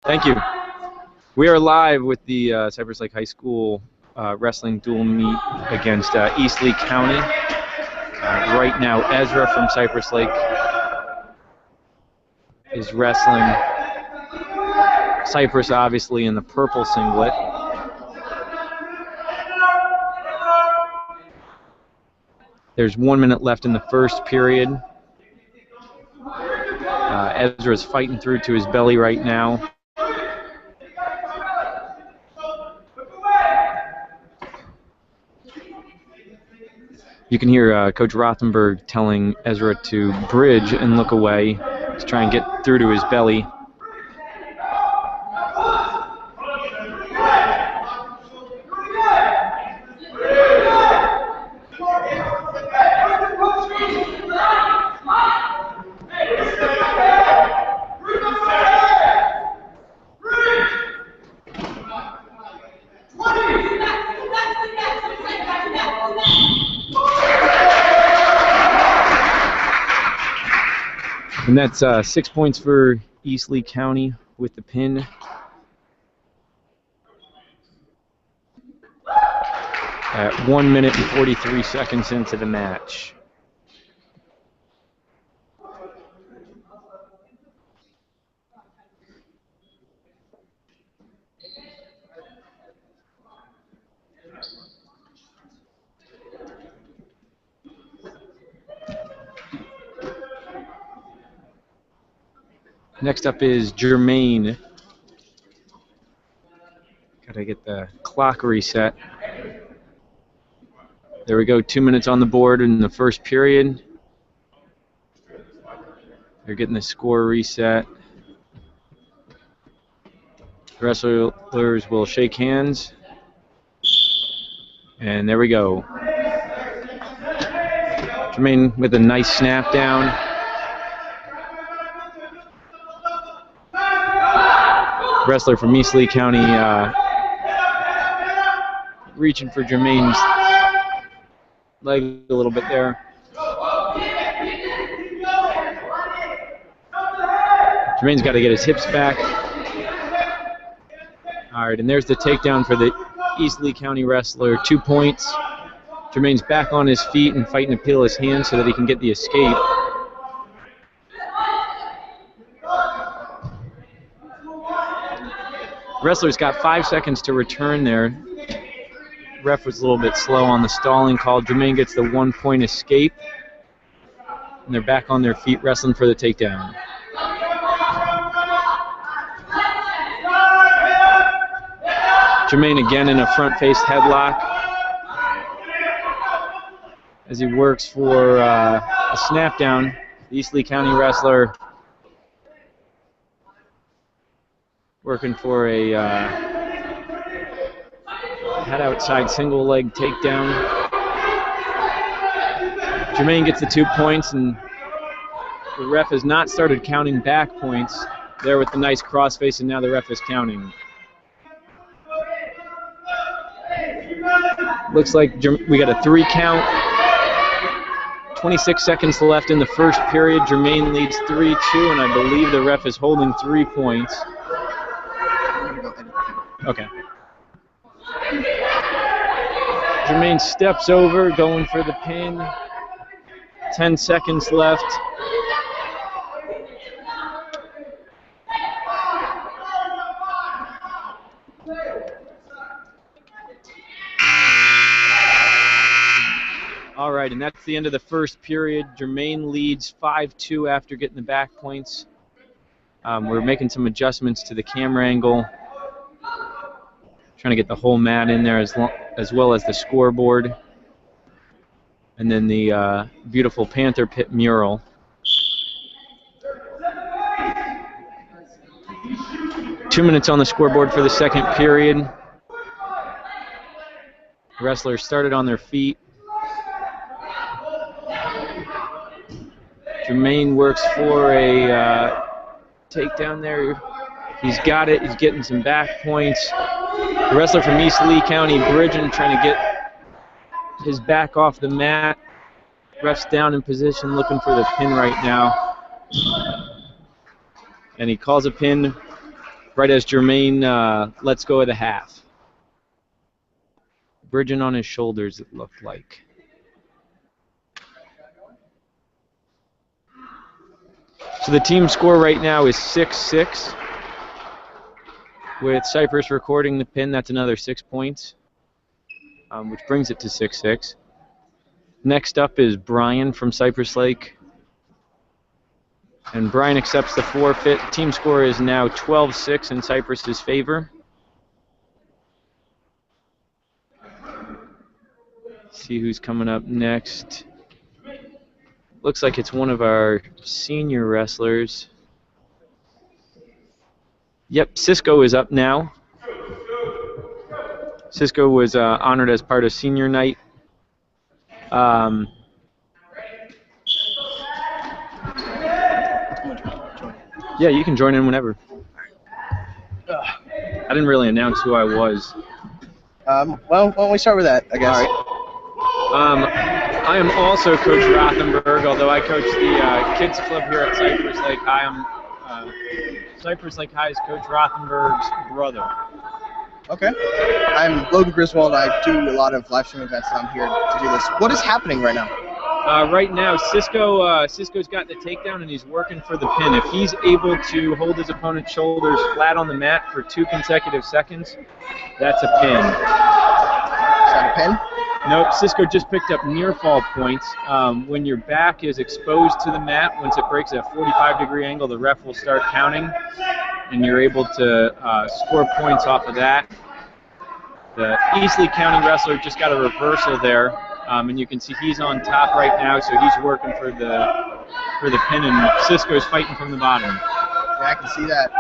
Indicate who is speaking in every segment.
Speaker 1: Thank you. We are live with the Cypress Lake High School wrestling dual meet against East Lee County. Right now, Ezra from Cypress Lake is wrestling Cypress, obviously, in the purple singlet. There's 1 minute left in the first period. Ezra's fighting through to his belly right now. You can hear Coach Rothenberg telling Ezra to bridge and look away to try and get through to his belly. And that's 6 points for East Lee County with the pin. At 1 minute and 43 seconds into the match. Next up is Jermaine. Gotta get the clock reset. There we go, 2 minutes on the board in the first period. They're getting the score reset. The wrestlers will shake hands. And there we go. Jermaine with a nice snap down. Wrestler from East Lee County reaching for Jermaine's leg a little bit there. Jermaine's got to get his hips back. All right, and there's the takedown for the East Lee County wrestler. 2 points. Jermaine's back on his feet and fighting to peel his hands so that he can get the escape. Wrestler's got 5 seconds to return there. Ref was a little bit slow on the stalling call. Jermaine gets the 1 point escape. And they're back on their feet wrestling for the takedown. Jermaine again in a front-faced headlock as he works for a snap down. The East Lee County wrestler working for a head outside single leg takedown. Jermaine gets the 2 points, and the ref has not started counting back points there with the nice crossface, and now the ref is counting. Looks like we got a 3 count. 26 seconds left in the first period. Jermaine leads 3-2, and I believe the ref is holding 3 points. Okay. Jermaine steps over, going for the pin. 10 seconds left. All right, and that's the end of the first period. Jermaine leads 5-2 after getting the back points. We're making some adjustments to the camera angle. Trying to get the whole mat in there as well as the scoreboard. And then the beautiful Panther Pit mural. Two minutes on the scoreboard for the second period. The wrestlers started on their feet. Jermaine works for a takedown there. He's got it. He's getting some back points. The wrestler from East Lee County bridging, trying to get his back off the mat. Ref's down in position, looking for the pin right now. And he calls a pin right as Jermaine lets go of the half. Bridging on his shoulders, it looked like. So the team score right now is 6-6. With Cypress recording the pin, that's another 6 points, which brings it to 6-6. Next up is Brian from Cypress Lake. And Brian accepts the forfeit. Team score is now 12-6 in Cypress's favor. See who's coming up next. Looks like it's one of our senior wrestlers. Yep, Cisco is up now. Cisco was honored as part of senior night. Yeah, you can join in whenever. I didn't really announce who I was.
Speaker 2: Well, why don't we start with that, I guess.
Speaker 1: All right. I am also Coach Rothenberg, although I coach the kids club here at Cypress Lake High. I'm Cypress Lake High's Coach Rothenberg's brother.
Speaker 2: Okay. I'm Logan Griswold. I do a lot of live stream events, and I'm here to do this. What is happening right now?
Speaker 1: Right now, Cisco's got the takedown, and he's working for the pin. If he's able to hold his opponent's shoulders flat on the mat for 2 consecutive seconds, that's a pin.
Speaker 2: Is that a pin?
Speaker 1: Nope, Cisco just picked up near fall points. When your back is exposed to the mat, once it breaks at a 45-degree angle, the ref will start counting, and you're able to score points off of that. The East Lee County wrestler just got a reversal there, and you can see he's on top right now, so he's working for the pin, and Cisco's fighting from the bottom.
Speaker 2: Yeah, I can see that.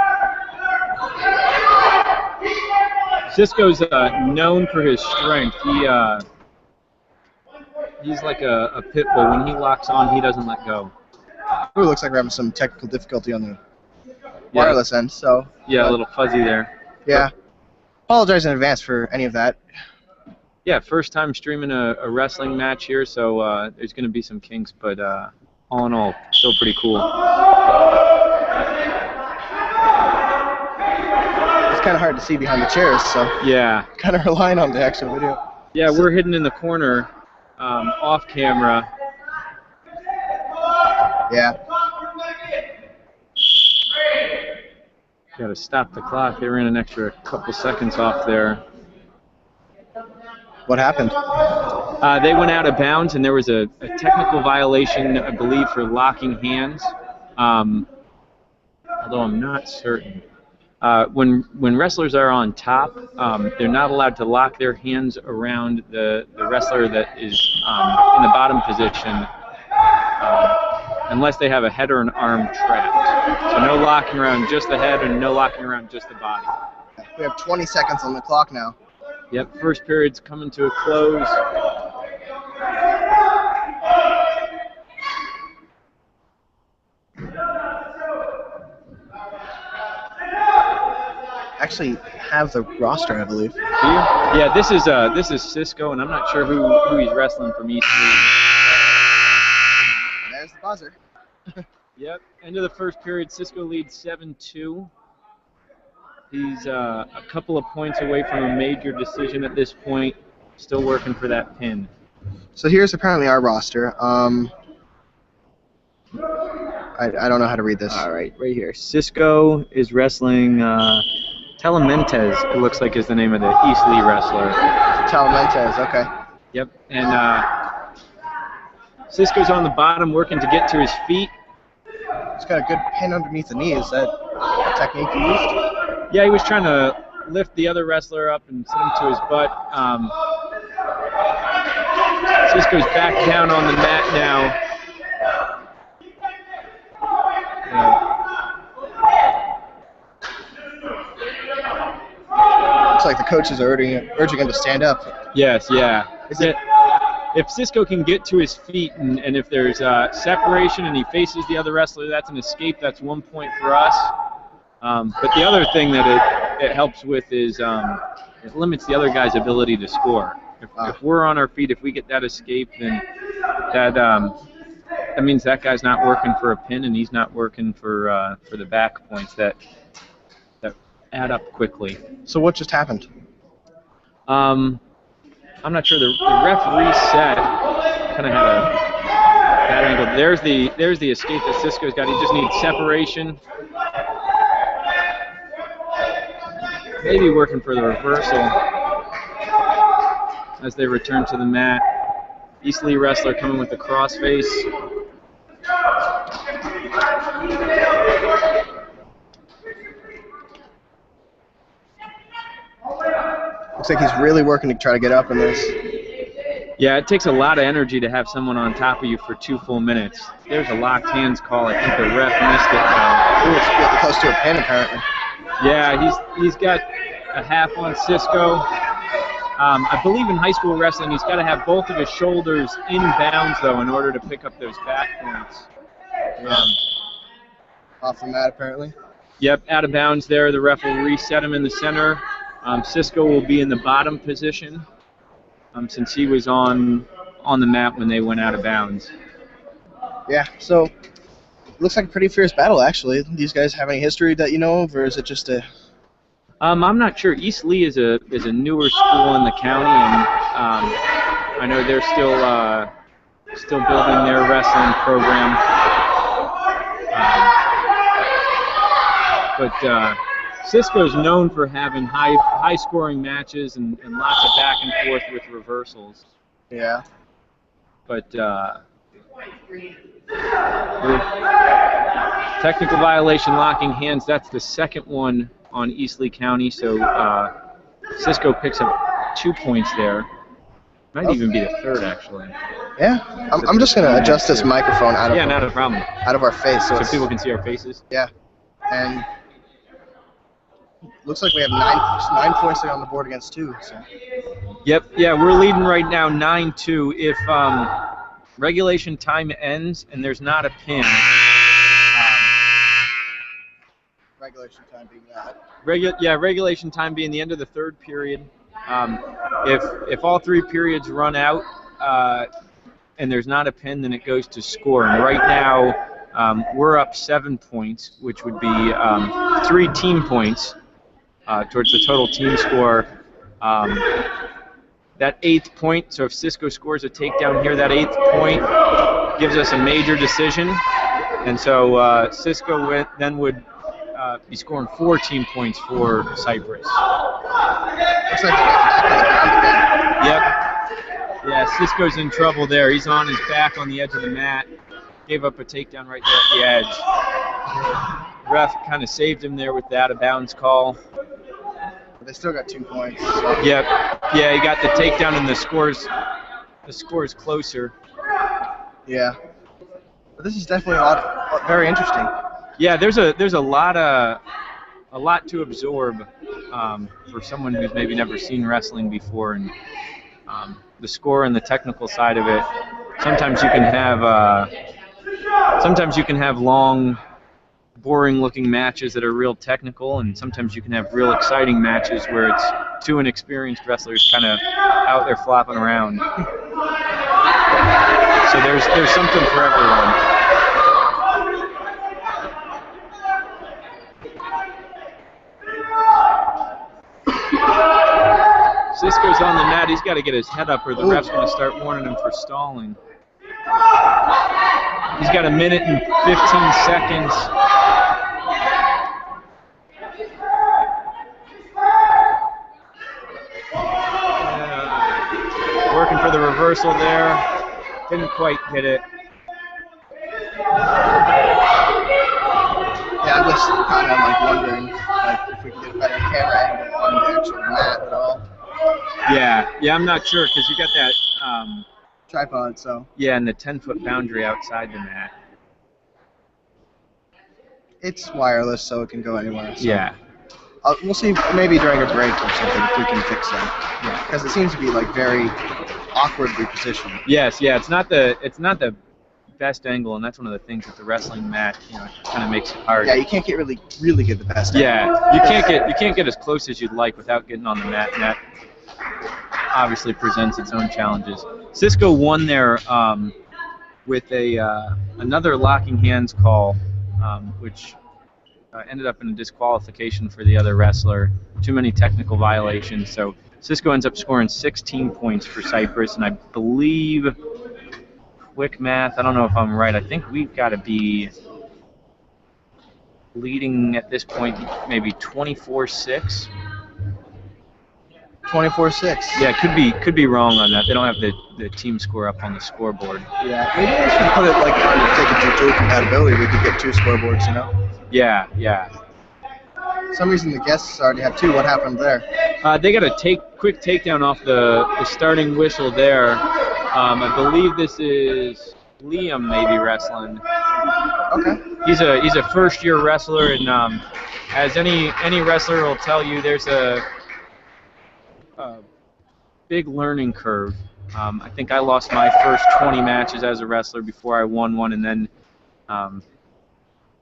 Speaker 1: Cisco's known for his strength. He's like a pit bull. When he locks on, he doesn't let go.
Speaker 2: Ooh, looks like we're having some technical difficulty on the wireless end, so...
Speaker 1: Yeah, a little fuzzy there.
Speaker 2: Yeah. Apologize in advance for any of that.
Speaker 1: Yeah, first time streaming a wrestling match here, so there's going to be some kinks, but all in all, still pretty cool.
Speaker 2: It's kind of hard to see behind the chairs, so...
Speaker 1: Yeah.
Speaker 2: Kind of relying on the actual video.
Speaker 1: Yeah, we're hidden in the corner, off camera.
Speaker 2: Yeah.
Speaker 1: Got to stop the clock. They ran an extra couple seconds off there.
Speaker 2: What happened?
Speaker 1: They went out of bounds, and there was a technical violation, I believe, for locking hands. Although I'm not certain. When wrestlers are on top, they're not allowed to lock their hands around the wrestler that is in the bottom position unless they have a head or an arm trapped. So no locking around just the head and no locking around just the body.
Speaker 2: We have 20 seconds on the clock now.
Speaker 1: Yep, first period's coming to a close.
Speaker 2: Actually have the roster, I believe.
Speaker 1: Do you? Yeah, this is Cisco, and I'm not sure who he's wrestling from East Lee.
Speaker 2: There's the buzzer.
Speaker 1: Yep, end of the first period, Cisco leads 7-2. He's a couple of points away from a major decision at this point. Still working for that pin.
Speaker 2: So here's apparently our roster. I don't know how to read this.
Speaker 1: All right, right here. Cisco is wrestling Telementes, it looks like is the name of the East Lee wrestler.
Speaker 2: Telementes, okay.
Speaker 1: Yep, and Cisco's on the bottom working to get to his feet.
Speaker 2: He's got a good pin underneath the knee. Is that a technique he used?
Speaker 1: Yeah, he was trying to lift the other wrestler up and send him to his butt. Cisco's back down on the mat now.
Speaker 2: Looks like the coaches are urging him to stand up.
Speaker 1: Yes, yeah. If Cisco can get to his feet and if there's separation and he faces the other wrestler, that's an escape. That's 1 point for us. But the other thing that it helps with is it limits the other guy's ability to score. If we're on our feet, if we get that escape, then that means that guy's not working for a pin and he's not working for the back points that add up quickly.
Speaker 2: So what just happened?
Speaker 1: I'm not sure. The ref reset. Kind of had a bad angle. There's the escape that Cisco's got. He just needs separation. Maybe working for the reversal as they return to the mat. East Lee wrestler coming with the crossface.
Speaker 2: Looks like he's really working to try to get up in this.
Speaker 1: Yeah, it takes a lot of energy to have someone on top of you for 2 full minutes. There's a locked hands call. I think the ref missed it.
Speaker 2: Ooh, it's really close to a pin apparently.
Speaker 1: Yeah, he's got a half on Cisco. I believe in high school wrestling, he's got to have both of his shoulders in bounds, though, in order to pick up those back points.
Speaker 2: Off the mat, apparently.
Speaker 1: Yep, out of bounds there. The ref will reset him in the center. Cisco will be in the bottom position since he was on the mat when they went out of bounds.
Speaker 2: Yeah, so looks like a pretty fierce battle, actually. These guys have any history that you know of, or is it just a...
Speaker 1: I'm not sure. East Lee is a newer school in the county, and I know they're still building their wrestling program. But Cisco's known for having high scoring matches and lots of back and forth with reversals.
Speaker 2: Yeah.
Speaker 1: But technical violation, locking hands. That's the second one on East Lee County, so Cisco picks up 2 points there. Might even be the third, actually.
Speaker 2: Yeah, I'm just gonna adjust this microphone out of
Speaker 1: not a problem.
Speaker 2: Out of our face,
Speaker 1: So people can see our faces.
Speaker 2: Yeah, and looks like we have 9 points there on the board against 2. So.
Speaker 1: Yep, yeah, we're leading right now 9-2. If regulation time ends and there's not a pin.
Speaker 2: Regulation time being that.
Speaker 1: Regulation time being the end of the third period. If all 3 periods run out and there's not a pin, then it goes to score. And right now we're up 7 points, which would be 3 team points towards the total team score. That 8th point, so if Cisco scores a takedown here, that 8th point gives us a major decision. And so Cisco then would be scoring 4 team points for Cypress.
Speaker 2: Looks like they're getting back on the ground again.
Speaker 1: Yep. Yeah, Cisco's in trouble there. He's on his back on the edge of the mat. Gave up a takedown right there at the edge. Ref kind of saved him there with the out of bounds call.
Speaker 2: But they still got 2 points. So.
Speaker 1: Yep. Yeah, he got the takedown and the score's closer.
Speaker 2: Yeah. But this is definitely very interesting.
Speaker 1: Yeah, there's a lot to absorb for someone who's maybe never seen wrestling before, and the score and the technical side of it. Sometimes you can have long, boring-looking matches that are real technical, and sometimes you can have real exciting matches where it's 2 inexperienced wrestlers kind of out there flopping around. So there's something for everyone. Cisco's on the mat. He's got to get his head up or the ref's going to start warning him for stalling. He's got 1 minute and 15 seconds. Working for the reversal there. Didn't quite hit it.
Speaker 2: Yeah, I'm just kind of like wondering if we can get a better camera angle on the actual mat at all.
Speaker 1: Yeah, I'm not sure because you got that
Speaker 2: tripod, so.
Speaker 1: Yeah, and the 10-foot boundary outside the mat.
Speaker 2: It's wireless, so it can go anywhere. So.
Speaker 1: Yeah.
Speaker 2: We'll see maybe during a break or something if we can fix that.
Speaker 1: Yeah.
Speaker 2: Because it seems to be like very awkwardly positioned.
Speaker 1: Yes, yeah, it's not the best angle, and that's one of the things with the wrestling mat, kind of makes it hard.
Speaker 2: Yeah, you can't get really get the best angle.
Speaker 1: Yeah, you can't get as close as you'd like without getting on the mat, and that obviously presents its own challenges. Cisco won there with another locking hands call, which ended up in a disqualification for the other wrestler. Too many technical violations. So Cisco ends up scoring 16 points for Cypress, and I believe, quick math, I don't know if I'm right, I think we've got to be leading at this point maybe 24-6.
Speaker 2: 24-6.
Speaker 1: Yeah, could be wrong on that. They don't have the team score up on the scoreboard.
Speaker 2: Yeah, maybe we should put it like on to dual compatibility. We could get 2 scoreboards, you know?
Speaker 1: Yeah.
Speaker 2: For some reason the guests already have 2. What happened there?
Speaker 1: They got a quick takedown off the starting whistle there. I believe this is Liam maybe wrestling.
Speaker 2: Okay.
Speaker 1: He's a first-year wrestler, and as any wrestler will tell you, there's a big learning curve. I think I lost my first 20 matches as a wrestler before I won one, and then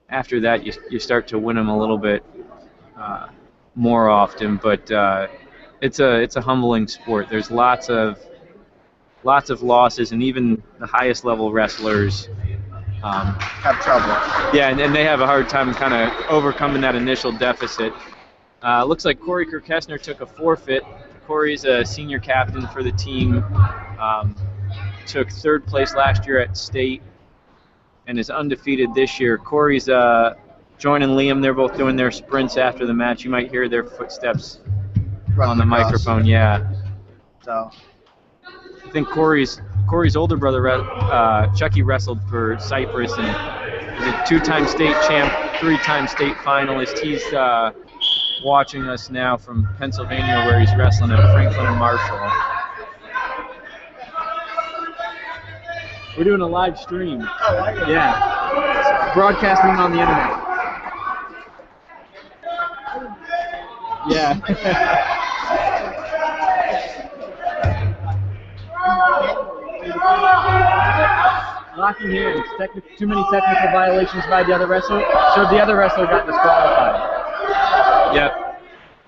Speaker 1: after that you start to win them a little bit more often. But it's a humbling sport. There's lots of losses, and even the highest level wrestlers
Speaker 2: Have trouble.
Speaker 1: Yeah, and they have a hard time kind of overcoming that initial deficit. Looks like Corey Kirkessner took a forfeit. Corey's a senior captain for the team. Took 3rd place last year at state and is undefeated this year. Corey's joining Liam. They're both doing their sprints after the match. You might hear their footsteps on the microphone. Yeah.
Speaker 2: So
Speaker 1: I think Corey's older brother, Chucky, wrestled for Cypress and is a 2-time state champ, 3-time state finalist. He's watching us now from Pennsylvania, where he's wrestling at Franklin and Marshall. We're doing a live stream. Yeah. Broadcasting on the internet. Yeah. Locking hands. Too many technical violations by the other wrestler. So the other wrestler got disqualified. Yep.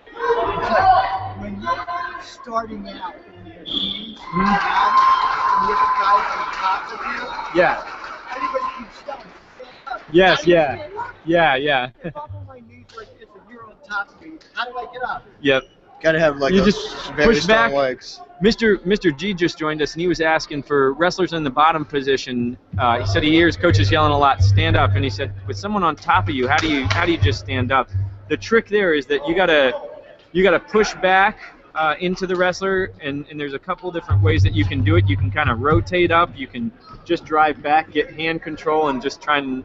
Speaker 3: It's like when you're starting out in your teams, and you have the guys on top of you.
Speaker 1: Yeah.
Speaker 3: Everybody keeps telling me.
Speaker 1: Yes. Yeah.
Speaker 3: If I'm on my knees like this and you're on top of me, how do I get up?
Speaker 1: Yep.
Speaker 2: Gotta have like
Speaker 1: You
Speaker 2: those
Speaker 1: just
Speaker 2: very
Speaker 1: push
Speaker 2: strong
Speaker 1: back.
Speaker 2: legs.
Speaker 1: Mr. G just joined us, and he was asking for wrestlers in the bottom position. He said he hears coaches yelling a lot, "Stand up!" And he said, with someone on top of you, how do you just stand up? The trick there is that you gotta push back into the wrestler, and there's a couple different ways that you can do it. You can kind of rotate up. You can just drive back, get hand control, and just try and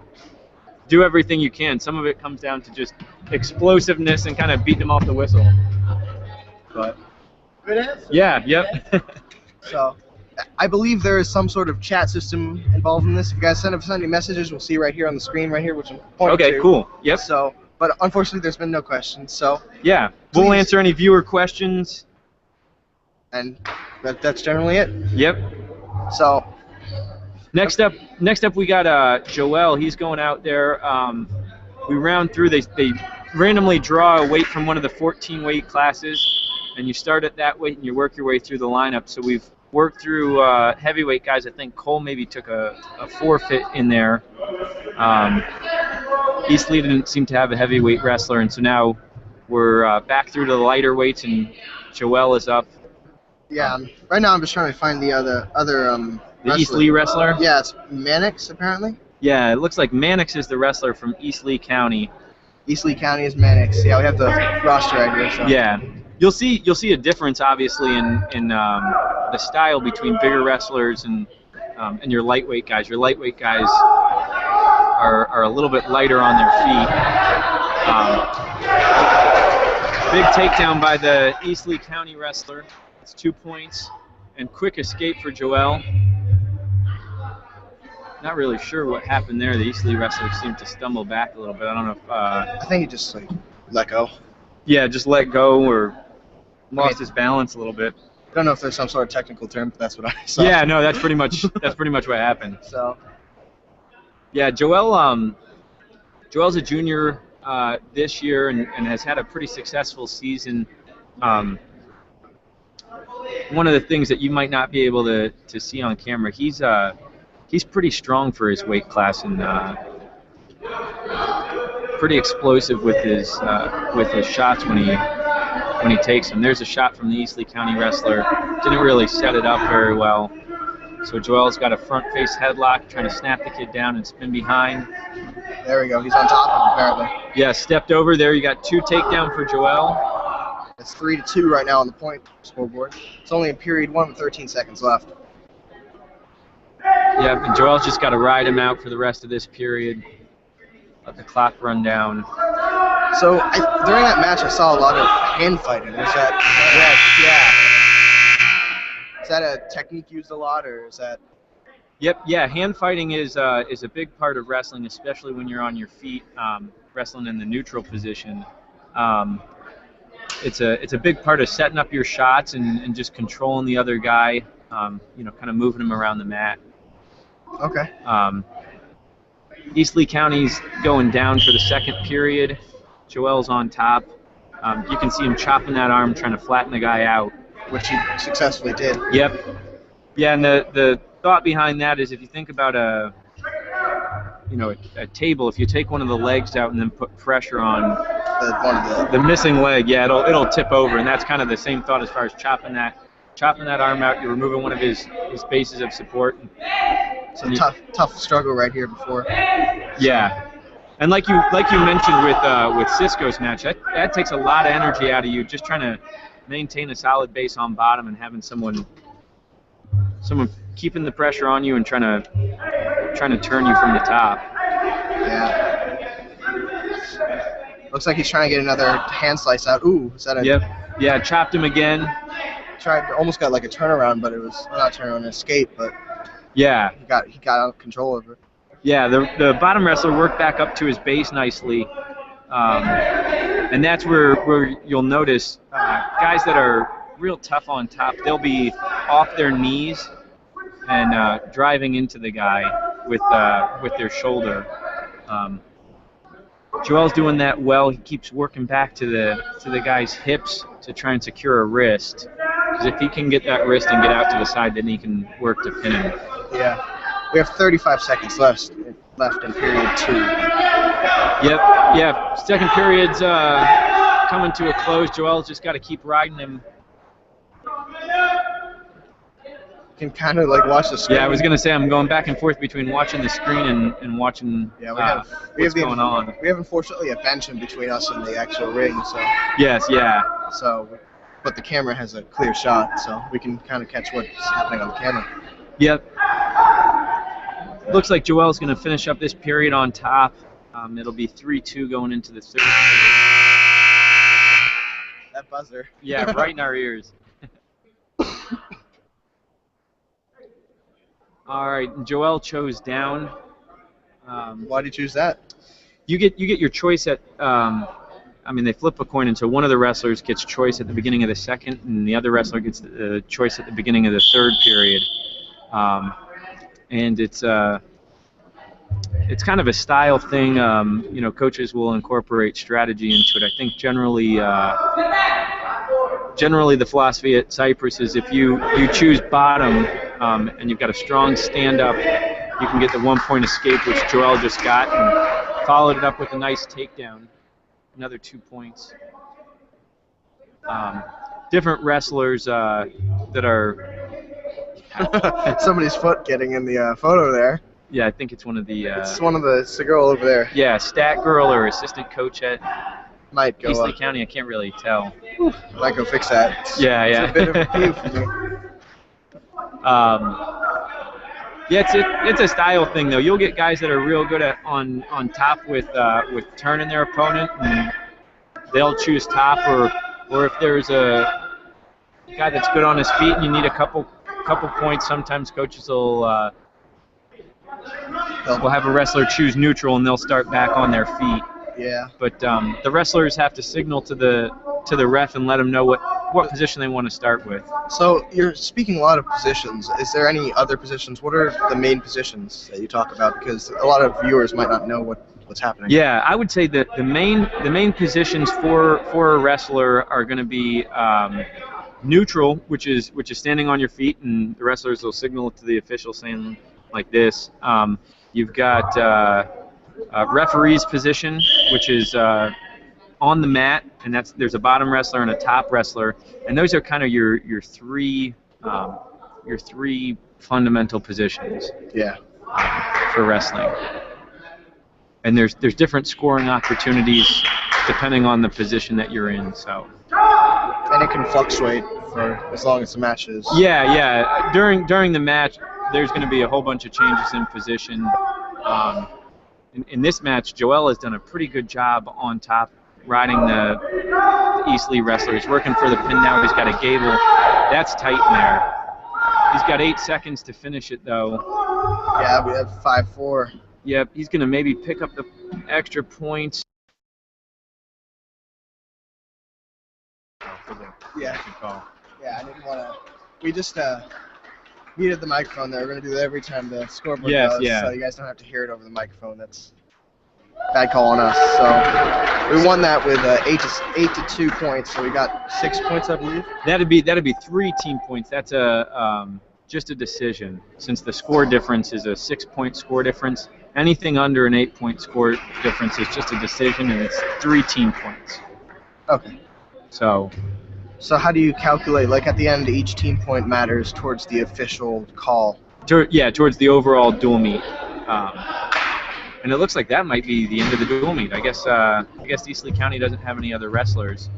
Speaker 1: do everything you can. Some of it comes down to just explosiveness and kind of beating them off the whistle. But
Speaker 3: Good answer.
Speaker 1: yeah, yep.
Speaker 2: So I believe there is some sort of chat system involved in this. If you guys send us any messages, we'll see right here on the screen right here, which I'm pointing to.
Speaker 1: Okay, cool. Yep.
Speaker 2: So, but unfortunately, there's been no questions. So,
Speaker 1: Yeah, we'll
Speaker 2: Please.
Speaker 1: answer any viewer questions.
Speaker 2: and that's generally it.
Speaker 1: Yep.
Speaker 2: So,
Speaker 1: Next up, we got Joel. He's going out there. We round through. They randomly draw a weight from one of the 14 weight classes, and you start at that weight and you work your way through the lineup. So we've worked through heavyweight guys. I think Cole maybe took a forfeit in there. East Lee didn't seem to have a heavyweight wrestler, and so now we're back through to the lighter weights, and Joel is up.
Speaker 2: yeah, right now I'm just trying to find the other
Speaker 1: The East
Speaker 2: wrestler.
Speaker 1: Lee wrestler?
Speaker 2: Yeah, it's Mannix apparently.
Speaker 1: Yeah, it looks like Mannix is the wrestler from East Lee County.
Speaker 2: East Lee County is Mannix. Yeah, we have the roster right here. So.
Speaker 1: Yeah, you'll see a difference obviously in the style between bigger wrestlers and your lightweight guys. Your lightweight guys are a little bit lighter on their feet. Big takedown by the East Lee County wrestler. It's 2 points, and quick escape for Joel. Not really sure what happened there. The East Lee wrestler seemed to stumble back a little bit. I don't know if
Speaker 2: I think he just like let go.
Speaker 1: yeah, just let go or lost his balance a little bit.
Speaker 2: I don't know if there's some sort of technical term, but that's what I saw.
Speaker 1: Yeah, no, that's pretty much what happened.
Speaker 2: So,
Speaker 1: Yeah, Joel's a junior this year and has had a pretty successful season. One of the things that you might not be able to see on camera, he's pretty strong for his weight class, and pretty explosive with his shots when he takes them. There's a shot from the East Lee County wrestler. Didn't really set it up very well. So Joel's got a front face headlock, trying to snap the kid down and spin behind.
Speaker 2: There we go. He's on top of him, apparently.
Speaker 1: Yeah, stepped over there. You got 2 takedown for Joel.
Speaker 2: It's 3-2 right now on the point scoreboard. It's only in period 1 with 13 seconds left.
Speaker 1: Yeah, and Joel's just got to ride him out for the rest of this period. Let the clock run down.
Speaker 2: So during that match, I saw a lot of hand fighting. Was that? Is that a technique used a lot, or is that?
Speaker 1: Yep. Yeah. Hand fighting is a big part of wrestling, especially when you're on your feet, wrestling in the neutral position. It's a big part of setting up your shots and just controlling the other guy. Kind of moving him around the mat.
Speaker 2: Okay.
Speaker 1: East Lee County's going down for the second period. Joel's on top. You can see him chopping that arm, trying to flatten the guy out.
Speaker 2: Which he successfully did.
Speaker 1: Yep. Yeah, and the thought behind that is if you think about a table, if you take one of the legs out and then put pressure on the missing leg, yeah, it'll tip over, and that's kind of the same thought as far as chopping that arm out. You're removing one of his bases of support.
Speaker 2: So tough struggle right here before.
Speaker 1: Yeah. And like you mentioned with Cisco's match, that takes a lot of energy out of you, just trying to maintain a solid base on bottom and having someone keeping the pressure on you and trying to turn you from the top.
Speaker 2: Yeah. Looks like he's trying to get another hand slice out. Ooh, is that a?
Speaker 1: Yep. Yeah, chopped him again.
Speaker 2: Almost got like a turnaround, but it was not a turnaround, an escape, but.
Speaker 1: Yeah.
Speaker 2: He got out of control over it.
Speaker 1: Yeah, the bottom wrestler worked back up to his base nicely. And that's where you'll notice guys that are real tough on top, they'll be off their knees and driving into the guy with their shoulder. Joel's doing that well. He keeps working back to the guy's hips to try and secure a wrist. Because if he can get that wrist and get out to the side, then he can work to pin him.
Speaker 2: Yeah. We have 35 seconds left in period 2.
Speaker 1: Yep. Yeah. Second period's coming to a close. Joel's just got to keep riding him.
Speaker 2: You can kind of like watch the screen.
Speaker 1: Yeah, I was gonna say I'm going back and forth between watching the screen and watching what's going on.
Speaker 2: We have unfortunately a bench in between us and the actual ring, so.
Speaker 1: Yes. Yeah.
Speaker 2: But the camera has a clear shot, so we can kind of catch what's happening on the camera.
Speaker 1: Yep. Looks like Joel's going to finish up this period on top. It'll be 3-2 going into the third period.
Speaker 2: That buzzer.
Speaker 1: Yeah, right in our ears. All right, Joel chose down.
Speaker 2: Why did you choose that?
Speaker 1: You get your choice at. They flip a coin, and so one of the wrestlers gets choice at the beginning of the second, and the other wrestler gets the choice at the beginning of the third period. And it's kind of a style thing. Coaches will incorporate strategy into it. I think generally the philosophy at Cypress is if you choose bottom and you've got a strong stand-up, you can get the 1-point escape, which Joel just got, and followed it up with a nice takedown. Another 2 points. Different wrestlers that are...
Speaker 2: Somebody's foot getting in the photo there.
Speaker 1: Yeah, I think it's one of the...
Speaker 2: it's the girl over there.
Speaker 1: Yeah, stat girl or assistant coach at
Speaker 2: might go
Speaker 1: East Lee County. I can't really tell.
Speaker 2: Might go fix that.
Speaker 1: Yeah.
Speaker 2: It's a bit of a view for me.
Speaker 1: It's a style thing though. You'll get guys that are real good at on top with turning their opponent, and they'll choose top. Or if there's a guy that's good on his feet and you need a couple points, sometimes coaches will have a wrestler choose neutral and they'll start back on their feet.
Speaker 2: Yeah.
Speaker 1: But the wrestlers have to signal to the ref and let them know what position they want to start with.
Speaker 2: So you're speaking a lot of positions. Is there any other positions? What are the main positions that you talk about? Because a lot of viewers might not know what's happening.
Speaker 1: Yeah, I would say that the main positions for a wrestler are going to be neutral, which is standing on your feet, and the wrestlers will signal to the official saying like this. You've got referee's position, which is on the mat, and there's a bottom wrestler and a top wrestler, and those are kind of your three fundamental positions.
Speaker 2: Yeah.
Speaker 1: For wrestling. And there's different scoring opportunities depending on the position that you're in. So.
Speaker 2: And it can fluctuate for as long as the match is.
Speaker 1: Yeah. During the match, there's going to be a whole bunch of changes in position. In this match, Joel has done a pretty good job on top, riding the East Lee wrestler. He's working for the pin now. He's got a gable. That's tight in there. He's got 8 seconds to finish it, though.
Speaker 2: Yeah, we have 5-4.
Speaker 1: Yep, he's going to maybe pick up the extra points.
Speaker 2: Yeah. Yeah, I didn't want to. We just muted the microphone there. We're going to do that every time the scoreboard goes, so you guys don't have to hear it over the microphone. That's bad call on us. So we won that with 8 to 2 points. So we got 6 points, I believe.
Speaker 1: That'd be 3 team points. That's just a decision, since the score difference is a 6-point score difference. Anything under an 8-point score difference is just a decision, and it's 3 team points.
Speaker 2: Okay.
Speaker 1: So
Speaker 2: how do you calculate? Like at the end, each team point matters towards the official call.
Speaker 1: Towards the overall dual meet. And it looks like that might be the end of the dual meet. I guess East Lee County doesn't have any other wrestlers.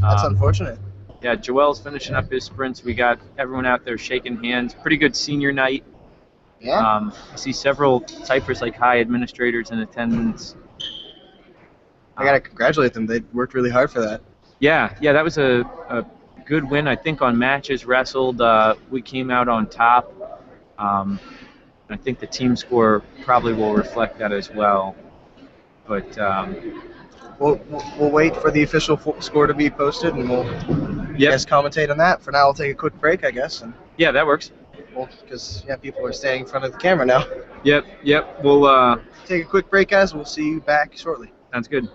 Speaker 2: That's unfortunate.
Speaker 1: Yeah, Joel's finishing up his sprints. We got everyone out there shaking hands. Pretty good senior night.
Speaker 2: Yeah.
Speaker 1: I see several Cypress High administrators in attendance.
Speaker 2: I gotta congratulate them. They worked really hard for that.
Speaker 1: Yeah, that was a good win. I think on matches wrestled, we came out on top. I think the team score probably will reflect that as well. But
Speaker 2: we'll wait for the official score to be posted, and we'll guys commentate on that. For now, we'll take a quick break, I guess. And
Speaker 1: yeah, that works.
Speaker 2: Well, because people are standing in front of the camera now.
Speaker 1: Yep. We'll
Speaker 2: take a quick break, guys. We'll see you back shortly.
Speaker 1: Sounds good.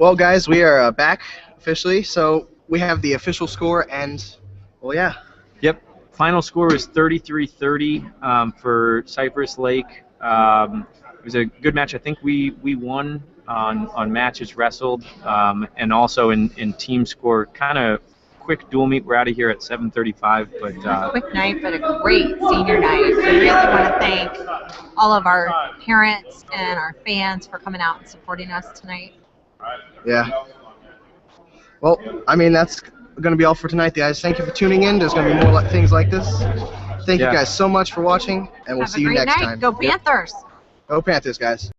Speaker 2: Well, guys, we are back officially. So we have the official score, and well, yeah.
Speaker 1: Yep. Final score is 33-30 for Cypress Lake. It was a good match. I think we won on matches wrestled, and also in team score. Kind of quick dual meet. We're out of here at 7:35. But
Speaker 4: quick night, but a great senior night. We really want to thank all of our parents and our fans for coming out and supporting us tonight.
Speaker 2: Yeah. Well, I mean, that's going to be all for tonight, guys. Thank you for tuning in. There's going to be more things like this. Thank you guys so much for watching, and we'll see you next time.
Speaker 4: Go Panthers!
Speaker 2: Go Panthers, guys.